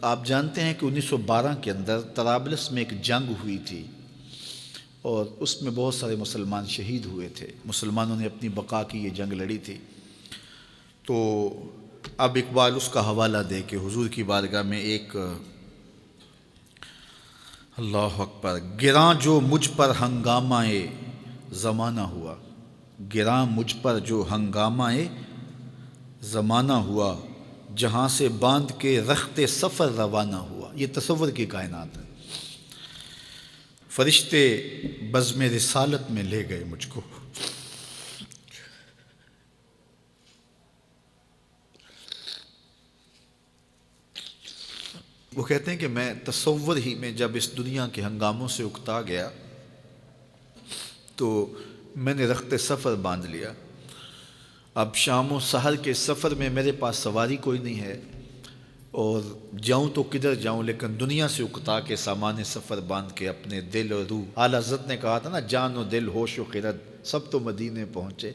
آپ جانتے ہیں کہ 1912 کے اندر طرابلس میں ایک جنگ ہوئی تھی اور اس میں بہت سارے مسلمان شہید ہوئے تھے. مسلمانوں نے اپنی بقا کی یہ جنگ لڑی تھی. تو اب اقبال اس کا حوالہ دے کہ حضور کی بارگاہ میں ایک اللہ اکبر گراں جو مجھ پر ہنگامہ زمانہ ہوا، گراں مجھ پر جو ہنگامہ زمانہ ہوا، جہاں سے باندھ کے رخت سفر روانہ ہوا. یہ تصور کی کائنات ہے. فرشتے بزم رسالت میں لے گئے مجھ کو، وہ کہتے ہیں کہ میں تصور ہی میں جب اس دنیا کے ہنگاموں سے اکتا گیا تو میں نے رخت سفر باندھ لیا. اب شام و سحر کے سفر میں میرے پاس سواری کوئی نہیں ہے اور جاؤں تو کدھر جاؤں، لیکن دنیا سے اکتا کے سامان سفر باندھ کے اپنے دل اور روح، اعلیٰ حضرت نے کہا تھا نا، جان و دل ہوش و خرد سب تو مدینے پہنچے،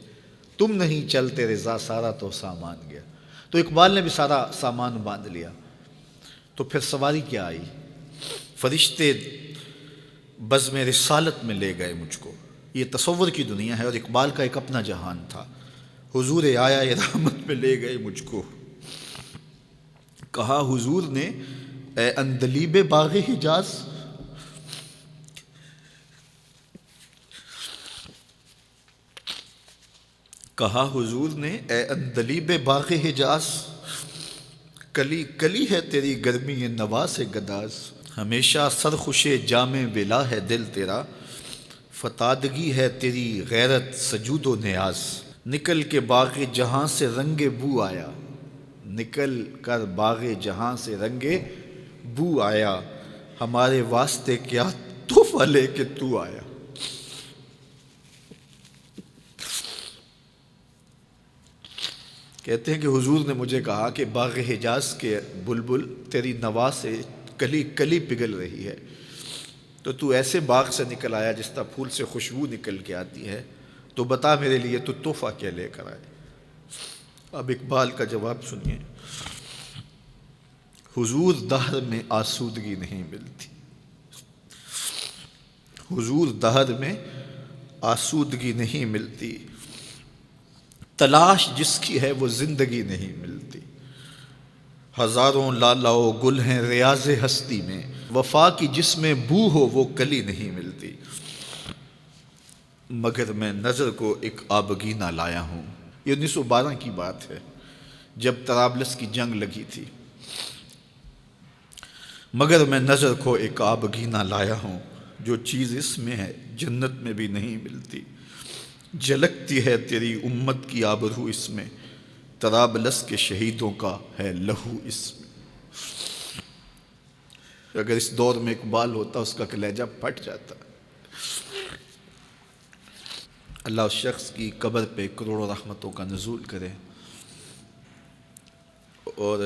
تم نہیں چلتے رضا سارا تو سامان گیا. تو اقبال نے بھی سارا سامان باندھ لیا. تو پھر سواری کیا آئی؟ فرشتے بزم رسالت میں لے گئے مجھ کو. یہ تصور کی دنیا ہے اور اقبال کا ایک اپنا جہان تھا. حضور آیا رحمت میں لے گئے مجھ کو. کہا حضور نے اے اندلیب باغ حجاز، کہا حضور نے اے اندلیب باغ حجاز، کلی کلی ہے تیری گرمی نوا سے گداز، ہمیشہ سرخوش جام ولا ہے دل تیرا، فتادگی ہے تیری غیرت سجود و نیاز. نکل کے باغ جہاں سے رنگ بو آیا، نکل کر باغ جہاں سے رنگ بو آیا، ہمارے واسطے کیا تحفہ لے کے تو آیا. کہتے ہیں کہ حضور نے مجھے کہا کہ باغ حجاز کے بلبل تیری نوا سے کلی کلی پگھل رہی ہے، تو ایسے باغ سے نکل آیا جس طرح پھول سے خوشبو نکل کے آتی ہے، تو بتا میرے لیے تو تحفہ کیا لے کر آئے. اب اقبال کا جواب سنیے. حضور دہر میں آسودگی نہیں ملتی، حضور دہر میں آسودگی نہیں ملتی، تلاش جس کی ہے وہ زندگی نہیں ملتی. ہزاروں لالا و گل ہیں ریاض ہستی میں، وفا کی جس میں بو ہو وہ کلی نہیں ملتی. مگر میں نظر کو ایک آبگینہ لایا ہوں. یہ 1912 کی بات ہے جب طرابلس کی جنگ لگی تھی. مگر میں نظر کو ایک آبگینہ لایا ہوں، جو چیز اس میں ہے جنت میں بھی نہیں ملتی. جھلکتی ہے تیری امت کی آبرو اس میں، طرابلس کے شہیدوں کا ہے لہو اس میں. اگر اس دور میں اقبال ہوتا اس کا کلیجہ پھٹ جاتا. اللہ اس شخص کی قبر پہ کروڑوں رحمتوں کا نزول کرے اور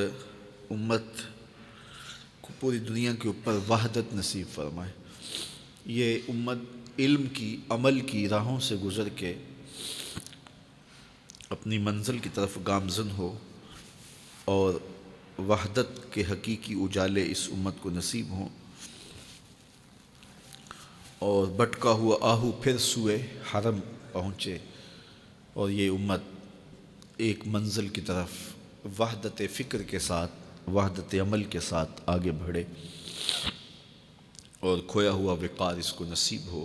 امت کو پوری دنیا کے اوپر وحدت نصیب فرمائے. یہ امت علم کی، عمل کی راہوں سے گزر کے اپنی منزل کی طرف گامزن ہو اور وحدت کے حقیقی اجالے اس امت کو نصیب ہوں، اور بھٹکا ہوا آہو پھر سوئے حرم پہنچے اور یہ امت ایک منزل کی طرف وحدت فکر کے ساتھ، وحدت عمل کے ساتھ آگے بڑھے اور کھویا ہوا وقار اس کو نصیب ہو.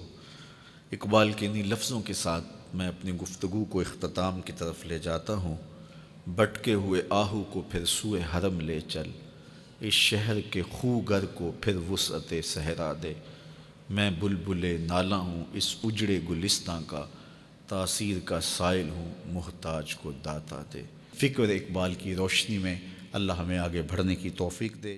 اقبال کے انہی لفظوں کے ساتھ میں اپنی گفتگو کو اختتام کی طرف لے جاتا ہوں. بھٹکے ہوئے آہو کو پھر سوئے حرم لے چل، اس شہر کے خوگر کو پھر وسعت صحرا دے. میں بلبل نالہ ہوں اس اجڑے گلستاں کا، تاثیر کا سائل ہوں محتاج کو داتا دے. فکر اقبال کی روشنی میں اللہ ہمیں آگے بڑھنے کی توفیق دے.